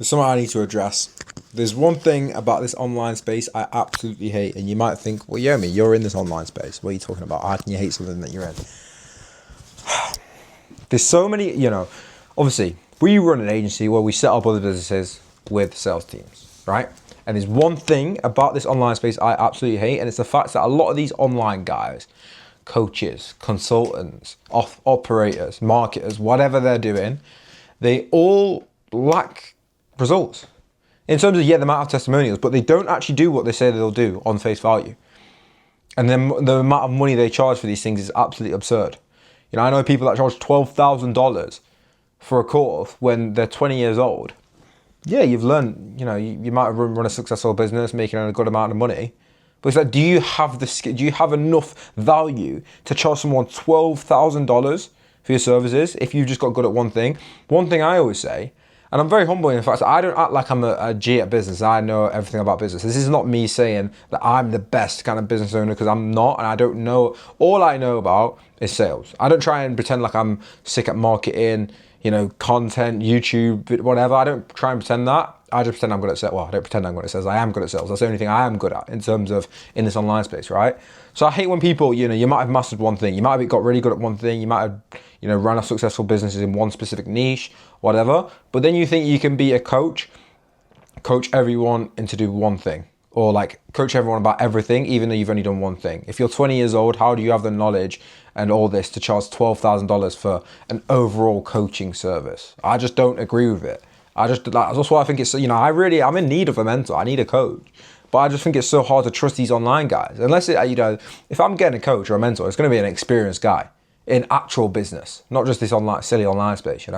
There's something I need to address. There's one thing about this online space I absolutely hate, and you might think, well, Yomi, you're in this online space. What are you talking about? How can you hate something that you're in? There's so many, obviously, we run an agency where we set up other businesses with sales teams, right? And there's one thing about this online space I absolutely hate, and it's the fact that a lot of these online guys, coaches, consultants, operators, marketers, whatever they're doing, they all lack results. In terms of, they might have testimonials, but they don't actually do what they say they'll do on face value. And then the amount of money they charge for these things is absolutely absurd. I know people that charge $12,000 for a course when they're 20 years old. Yeah, you've learned, you might have run a successful business, making a good amount of money. But it's like, do you have the skill? Do you have enough value to charge someone $12,000 for your services if you've just got good at one thing? One thing I always say, and I'm very humble in the fact that I don't act like I'm a G at business. I know everything about business. This is not me saying that I'm the best kind of business owner, because I'm not, and I don't know. All I know about is sales. I don't try and pretend like I'm sick at marketing, content, YouTube, whatever. I don't try and pretend that. I just pretend I'm good at sales. Well, I don't pretend I'm good at sales. I am good at sales. That's the only thing I am good at in terms of in this online space, right? So I hate when people, you might have mastered one thing. You might have got really good at one thing. You might have, run a successful businesses in one specific niche, whatever. But then you think you can be a coach everyone into do one thing, or like coach everyone about everything, even though you've only done one thing. If you're 20 years old, how do you have the knowledge and all this to charge $12,000 for an overall coaching service? I just don't agree with it. That's why I think it's, I'm in need of a mentor. I need a coach. But I just think it's so hard to trust these online guys. Unless, if I'm getting a coach or a mentor, it's going to be an experienced guy in actual business, not just this silly online space,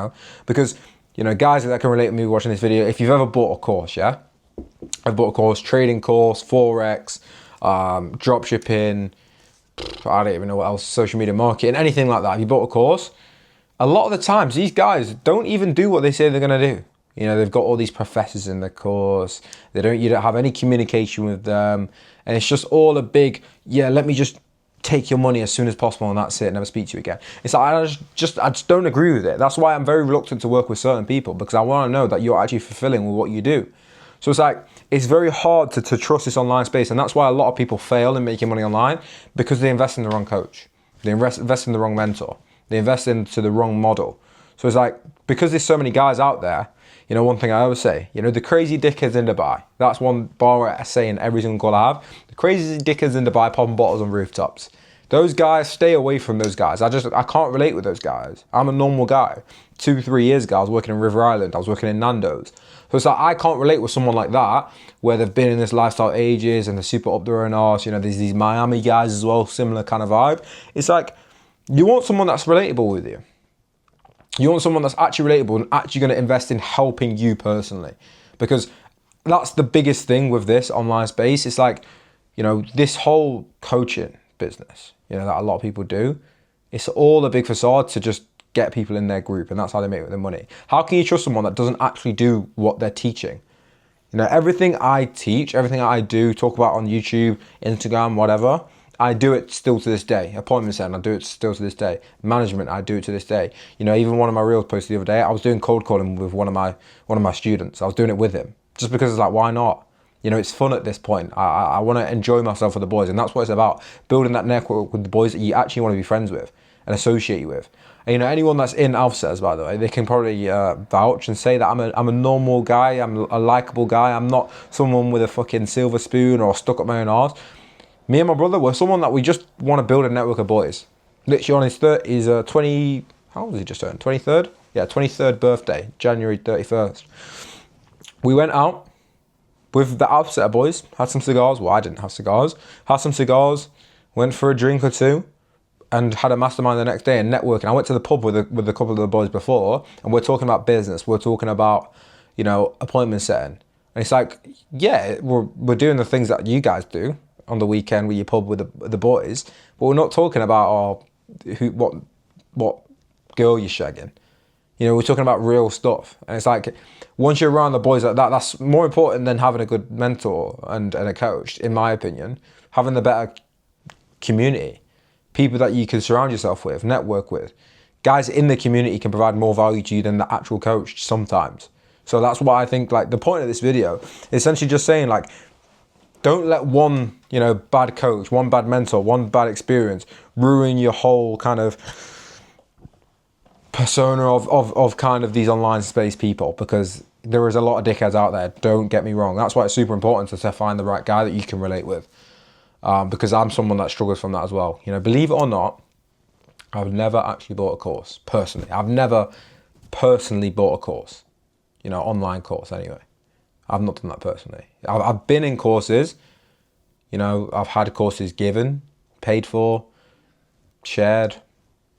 Because, guys that can relate to me watching this video, if you've ever bought a course, yeah? I've bought a course, trading course, Forex, drop shipping, I don't even know what else, social media marketing, anything like that. If you bought a course, a lot of the times these guys don't even do what they say they're going to do. They've got all these professors in the course. You don't have any communication with them. And it's just all a big, let me just take your money as soon as possible and that's it, never speak to you again. It's like, I just don't agree with it. That's why I'm very reluctant to work with certain people, because I want to know that you're actually fulfilling with what you do. So it's like, it's very hard to trust this online space. And that's why a lot of people fail in making money online, because they invest in the wrong coach. They invest in the wrong mentor. They invest into the wrong model. So it's like, because there's so many guys out there, one thing I always say, the crazy dickheads in Dubai. That's one bar I say in every single call I have. The crazy dickheads in Dubai popping bottles on rooftops. Those guys, stay away from those guys. I can't relate with those guys. I'm a normal guy. 2-3 years ago, I was working in River Island. I was working in Nando's. So it's like, I can't relate with someone like that, where they've been in this lifestyle ages and they're super up their own arse. There's these Miami guys as well, similar kind of vibe. It's like, you want someone that's relatable with you. You want someone that's actually relatable and actually going to invest in helping you personally. Because that's the biggest thing with this online space. It's like, this whole coaching business, that a lot of people do, it's all a big facade to just get people in their group, and that's how they make their money. How can you trust someone that doesn't actually do what they're teaching? Everything I teach, everything I do, talk about on YouTube, Instagram, whatever, I do it still to this day. Appointment setting, I do it still to this day. Management, I do it to this day. Even one of my reels posts the other day, I was doing cold calling with one of my students. I was doing it with him just because it's like, why not? It's fun at this point. I want to enjoy myself with the boys, and that's what it's about. Building that network with the boys that you actually want to be friends with and associate you with. And, anyone that's in Alpha Sales, by the way, they can probably vouch and say that I'm a normal guy. I'm a likable guy. I'm not someone with a fucking silver spoon or stuck up my own arse. Me and my brother were someone that we just want to build a network of boys. Literally on his 20, how old was he just turned? 23rd? Yeah, 23rd birthday, January 31st. We went out with the Alpha Set boys, had some cigars. Well, I didn't have cigars. Had some cigars, went for a drink or two, and had a mastermind the next day and networking. I went to the pub with a couple of the boys before, and we're talking about business. We're talking about, appointment setting. And it's like, we're doing the things that you guys do on the weekend with your pub with the boys, but we're not talking about what girl you're shagging. We're talking about real stuff. And it's like, once you're around the boys like that, that's more important than having a good mentor and a coach, in my opinion. Having the better community, people that you can surround yourself with, network with. Guys in the community can provide more value to you than the actual coach sometimes. So that's why I think like the point of this video is essentially just saying like, don't let one, you know, bad coach, one bad mentor, one bad experience ruin your whole kind of persona of kind of these online space people, because there is a lot of dickheads out there. Don't get me wrong. That's why it's super important to find the right guy that you can relate with. Because I'm someone that struggles from that as well. You know, believe it or not, I've never actually bought a course personally. I've never personally bought a course, you know, online course anyway. I've not done that personally. I've been in courses, you know, I've had courses given, paid for, shared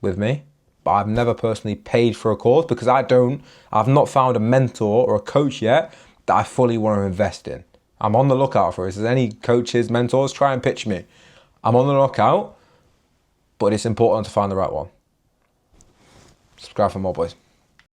with me, but I've never personally paid for a course because I've not found a mentor or a coach yet that I fully want to invest in. I'm on the lookout for it. If there's any coaches, mentors, try and pitch me. I'm on the lookout, but it's important to find the right one. Subscribe for more, boys.